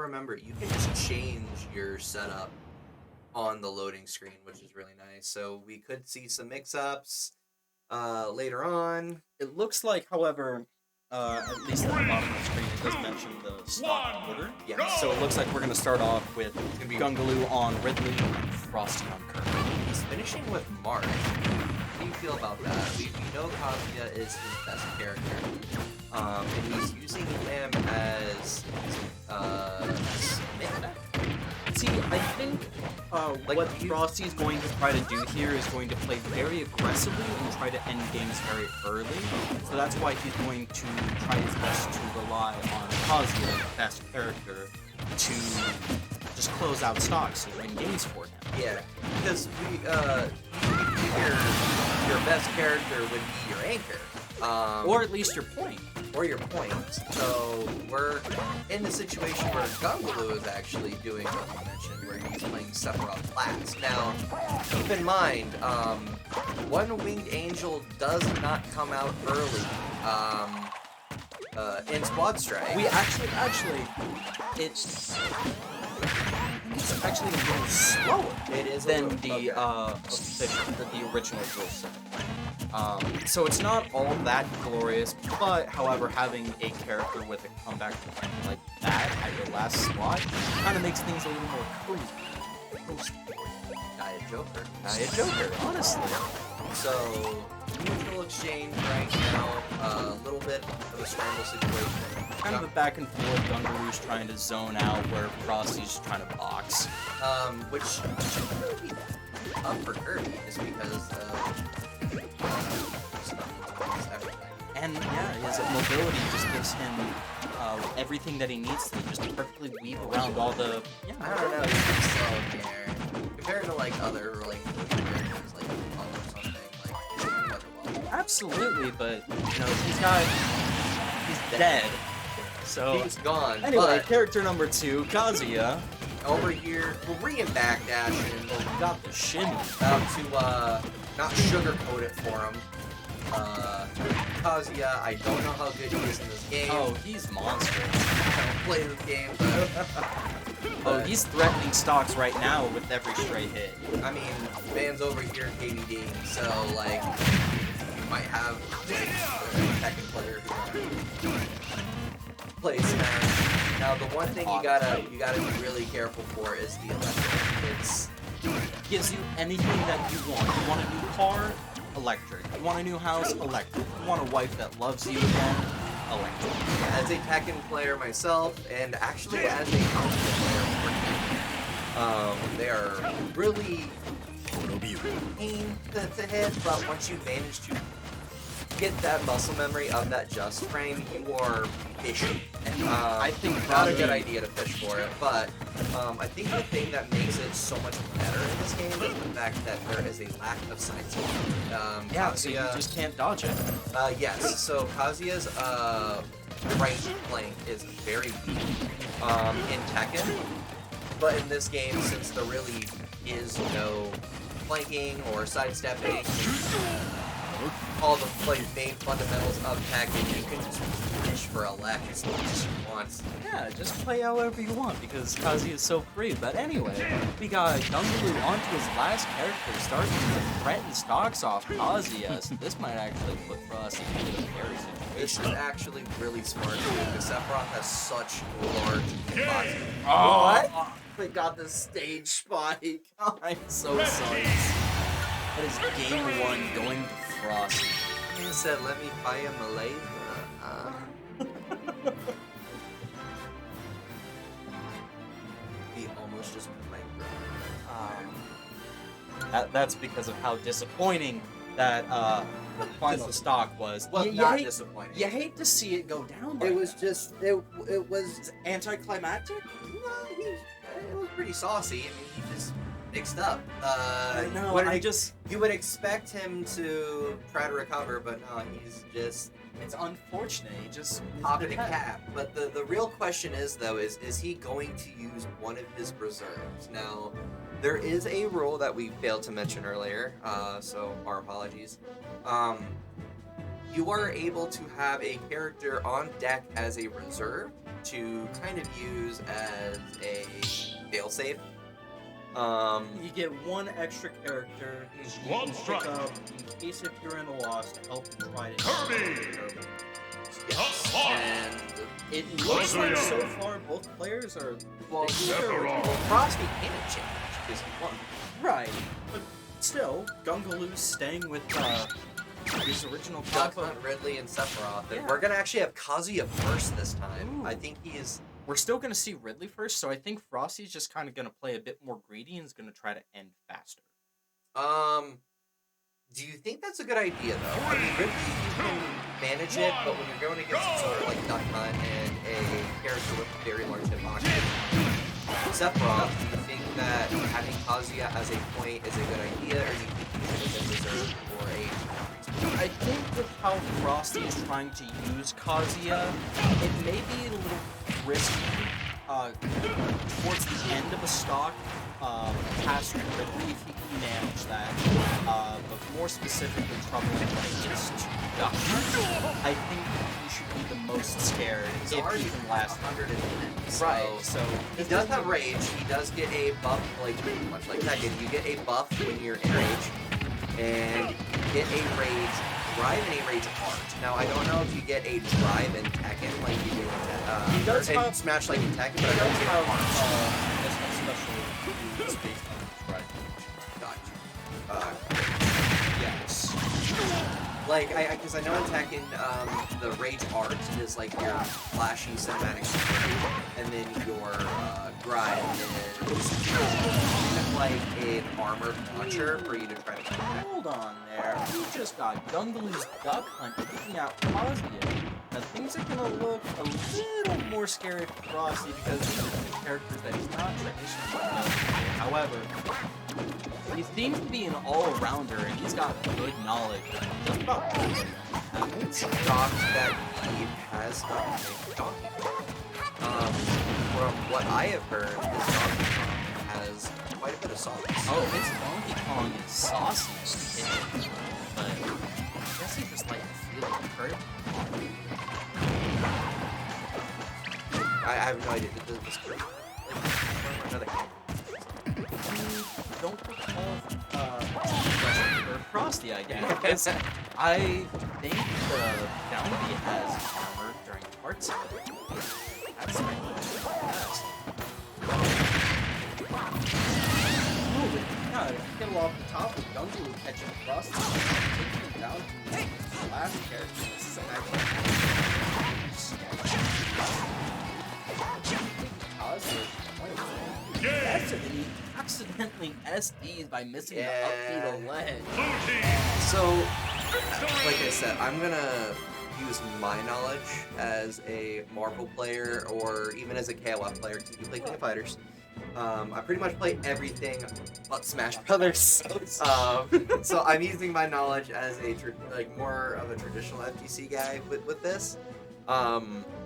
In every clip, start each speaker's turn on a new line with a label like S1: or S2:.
S1: remember, you can just change your setup on the loading screen, which is really nice. So we could see some mix-ups later on.
S2: It looks like, however, at least at the bottom of the screen, it does mention the stock order.
S1: Yeah.
S2: So it looks like we're going to start off with
S1: gonna be
S2: Gungaloo on Ridley and Frosty on Kirk.
S1: He's finishing with March. How do you feel about that? We know Kazuya is his best character. And he's using him as
S2: See, I think what Frosty's going to try to do here is going to play very aggressively and try to end games very early. So that's why he's going to try his best to rely on Kazuya, the best character, to just close out stocks and win games for him.
S1: Yeah, because your best character would be your anchor.
S2: Or at least your point.
S1: Or your point. So we're in the situation where Gungaloo is actually doing what you mentioned, where he's playing Sephiroth last. Now, keep in mind, One Winged Angel does not come out early in Squad Strike.
S2: We actually, it's actually a little slower.
S1: It is
S2: than the original rule set. So it's not all that glorious, but however, having a character with a comeback mechanic like that at your last slot kind of makes things a little more cozy. Diet Joker, honestly.
S1: So, neutral exchange right now, a little bit of a scramble situation.
S2: Kind of a back and forth. Gungaloo's trying to zone out where Frosty's trying to box.
S1: Which should really be up for Kirby, just because everything.
S2: And yeah, his mobility just gives him everything that he needs to just perfectly weave around all the. Yeah,
S1: I don't know. He's pretty slow there compared to like other characters like Paul or something like.
S2: Absolutely, but you know he's dead. So
S1: he's gone.
S2: Anyway,
S1: but
S2: character number 2, Kazuya.
S1: Over here, Korean backdashing.
S2: Oh, got the shimmy.
S1: About to not sugarcoat it for him. Kazuya, I don't know how good he is in this game.
S2: Oh, he's monstrous.
S1: I don't play this game,
S2: oh, he's threatening stocks right now with every stray hit.
S1: I mean, man's over here KBD, so like, you might have a second player who plays Smash. Now, the one thing you gotta be really careful for is the electric. It
S2: gives you anything that you want. You want a new car? Electric. You want a new house? Electric. You want a wife that loves you again? Electric.
S1: As a Tekken player myself, and actually as a console player, they are really pain to hit, but once you manage to get that muscle memory of that just frame, you are fishing.
S2: I think
S1: not a good idea to fish for it, but I think the thing that makes it so much better in this game is the fact that there is a lack of side skill.
S2: Yeah, Kazuya, so you just can't dodge it.
S1: Yes, so Kazuya's right flank is very weak in Tekken, but in this game, since there really is no flanking or sidestepping, all the main fundamentals of Tekken, you can just fish for a lack as much as you want.
S2: Yeah, just play however you want because Kazuya is so free. But anyway, we got Gungaloo onto his last character, starting to threaten stocks off Kazuya. So this might actually put Frosty into a very situation.
S1: This is actually really smart too, because Sephiroth has such large hitboxes.
S2: Oh,
S1: what? We got the stage spike.
S2: I'm so sorry. That is game 1 going to Frosty.
S1: He said, "Let me buy him a laser." He almost just played.
S2: That's because of how disappointing that final stock was.
S1: Well, not disappointing.
S2: You hate to see it go down.
S1: It was just it was
S2: anticlimactic.
S1: No, it was pretty saucy. I mean, he just mixed up.
S2: No,
S1: you would expect him to try to recover, but no, he's just.
S2: It's unfortunate. He just
S1: hopping a cap. But the real question is though is he going to use one of his reserves? Now, there is a rule that we failed to mention earlier, so our apologies. You are able to have a character on deck as a reserve, to kind of use as a failsafe.
S2: You get one extra character you can pick up in case if you're in a loss to help you try to Kirby.
S1: Yes. And
S2: It looks like so far both players are
S1: well, Frosty can't change because he won.
S2: right, but still, Gungaloo's staying with his original
S1: Duck
S2: combo.
S1: Hunt, Ridley, and Sephiroth. And
S2: Yeah.
S1: we're gonna actually have Kazuya first this time.
S2: Ooh.
S1: I think he's.
S2: We're still gonna see Ridley first, so I think Frosty's just kind of gonna play a bit more greedy and is gonna try to end faster.
S1: Do you think that's a good idea though? I mean, Ridley, you can manage it, but when you're going against sort of like Duck Hunt and a character with very large hitbox, Sephiroth, do you think that having Kazuya as a point is a good idea, or do you think he should have been reserved for a?
S2: I think with how Frosty is trying to use Kazuya, it may be a little risky towards the end of a stock past Ridley if he can manage that. But more specifically, trouble when it gets to Duck Hunt, I think he should be the most scared
S1: He's
S2: if
S1: already
S2: he can last
S1: 110.
S2: Right, so
S1: he does have rage. He does get a buff, like much like Tekken. You get a buff when you're in rage, and you get a rage drive and a rage art. Now I don't know if you get a drive in Tekken like you do
S2: He does
S1: in
S2: have-
S1: Smash like in Tekken, but
S2: he
S1: I don't
S2: does
S1: get
S2: have
S1: art.
S2: a special use based on his drive.
S1: Gotcha.
S2: Yes.
S1: Like, because I know in Tekken, the rage art is like your flashy cinematic screen, and then your grind is kind of like an armored launcher for you to try to combat.
S2: Hold on there. We just got Gungaloo's Duck Hunt taking out Kazuya. Now things are gonna look a little more scary for Frosty because these are two characters that he's not traditionally known for. However, he seems to be an all-arounder and he's got good knowledge of just about everything.
S1: It's shocked that he has Donkey Kong. From what I have heard, his Donkey Kong has quite a bit of sauce.
S2: Oh, his Donkey Kong is saucy, but I guess he just like to feel it hurt.
S1: I have no idea. This like another game.
S2: Don't recall for Frosty, I guess. I think the Bounty has armor during parts of it. That's right. Yes. Oh, but yeah, kill off the top with Gungaloo catching Frosty, taking him down to the last character. This is actually accidentally SD'd by missing the upbeat ledge.
S1: So, like I said, I'm gonna use my knowledge as a Marvel player or even as a KOF player because you play King of Fighters. I pretty much play everything but Smash Brothers. So I'm using my knowledge as a more of a traditional FGC guy with this.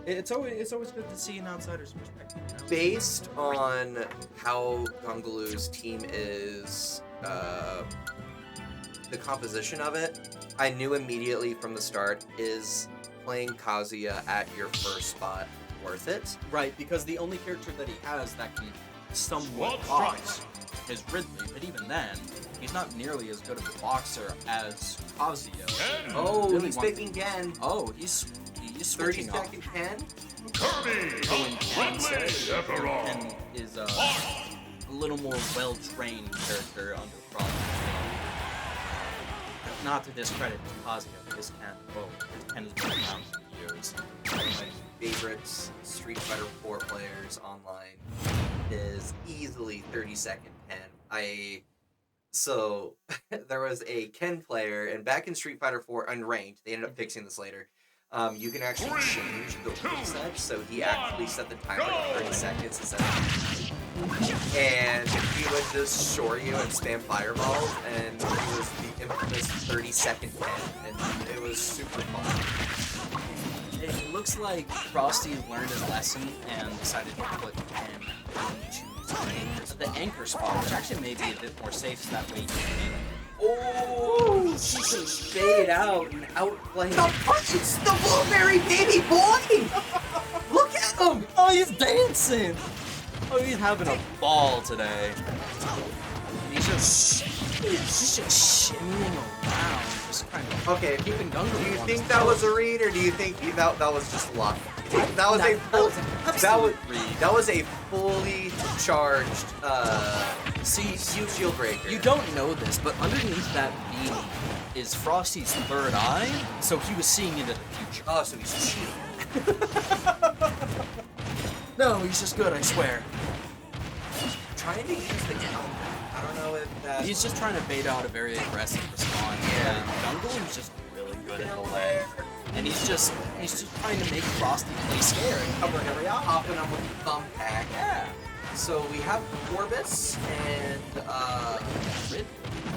S2: It's always good to see an outsider's perspective. You know?
S1: Based on how Gungaloo's team is, the composition of it, I knew immediately from the start, is playing Kazuya at your first spot worth it?
S2: Right, because the only character that he has that can somewhat box is Ridley, but even then, he's not nearly as good of a boxer as Kazuya.
S1: Oh,
S2: Really
S1: he's
S2: wants-
S1: picking Ken.
S2: Oh, he's
S1: 30
S2: switching up.
S1: second Ken?
S2: Going Ken is a little more well-trained character under Frosty. Not to discredit Kazuya, but his Ken has been around for years.
S1: One of my favorite Street Fighter 4 players online is easily 30-second Ken. So, there was a Ken player, and back in Street Fighter 4 Unranked, they ended up fixing this later, you can actually change the reset, so he actually set the timer to 30 seconds instead of and he would just shore you and spam fireballs, and it was the infamous 30-second Ken, and it was super fun.
S2: It looks like Frosty learned his lesson and decided to put Ken into the anchor spot, which actually may be a bit more safe, so that way you can
S1: Oh, she can fade out and outplay. It's the blueberry baby boy! Look at
S2: Oh, he's dancing! Oh, he's having a ball today. And he's just shimmying around, just kind of
S1: Okay,
S2: keeping Gungaloo.
S1: do you
S2: on
S1: think
S2: his
S1: that was
S2: toes.
S1: a read, or do you think that was just luck? That was a
S2: That was an absolute read.
S1: that was a fully charged
S2: See,
S1: shield breaker.
S2: you don't know this, but underneath that beanie is Frosty's third eye, so he was seeing into the future.
S1: Oh, so he's cheating.
S2: No, he's just good, I swear.
S1: Trying to use the down. I don't know if that.
S2: He's just trying to bait out a very aggressive response.
S1: Yeah.
S2: Gungaloo's just really good at the lair. And he's just trying to make Frosty play scared and cover every eye.
S1: Hopping him with the thumb pack.
S2: Yeah.
S1: So we have Orbis and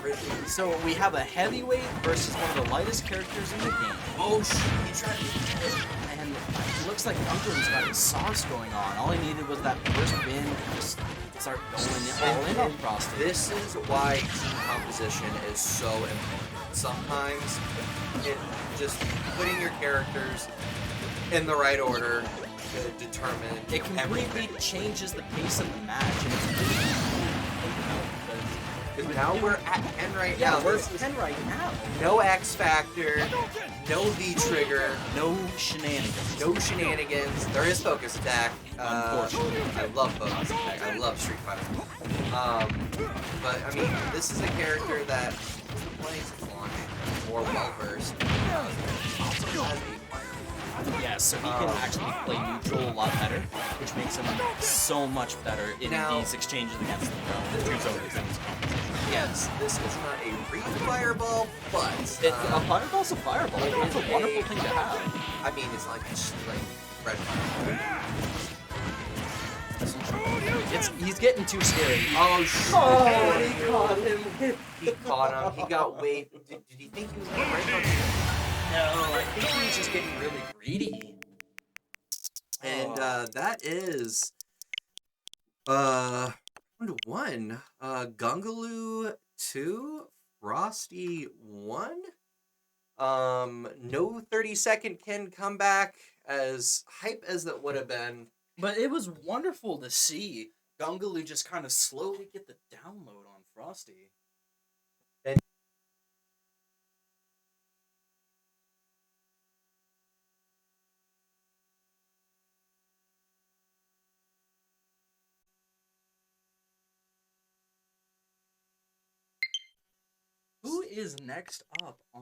S1: Ridley.
S2: So we have a heavyweight versus one of the lightest characters in the game.
S1: Oh shoot! He tried to.
S2: And it looks like Gungaloo's got his sauce going on. All he needed was that first win to just start going all in on Frosty.
S1: This is why team composition is so important. Sometimes it just putting your characters in the right order to determine
S2: It completely
S1: everything.
S2: changes the pace of the match, and it's really think about
S1: Because now we're at 10 right
S2: yeah,
S1: now.
S2: we're
S1: This is
S2: 10 right now.
S1: no X Factor, no V trigger,
S2: No shenanigans.
S1: no shenanigans. There is focus attack.
S2: Unfortunately.
S1: I love focus attack. I love Street Fighter. But I mean, this is a character that plays launch more well versed. Also has a
S2: Yeah, so he can actually play neutral a lot better, which makes him so much better in
S1: Now-
S2: these exchanges against the two zones.
S1: Yes, this is not a real fireball, but
S2: A fireball's a fireball. It's a wonderful thing to have.
S1: I mean, it's like red fire.
S2: He's getting too scary.
S1: Oh shit!
S2: Oh, he caught him.
S1: He caught him. He got way. Did he think he was going right on?
S2: No, I think he was just getting really greedy.
S1: And that is round 1. Gungaloo 2, Frosty 1. No 30-second Ken comeback, as hype as that would have been.
S2: But it was wonderful to see Gungaloo just kind of slowly get the download on Frosty. Who is next up on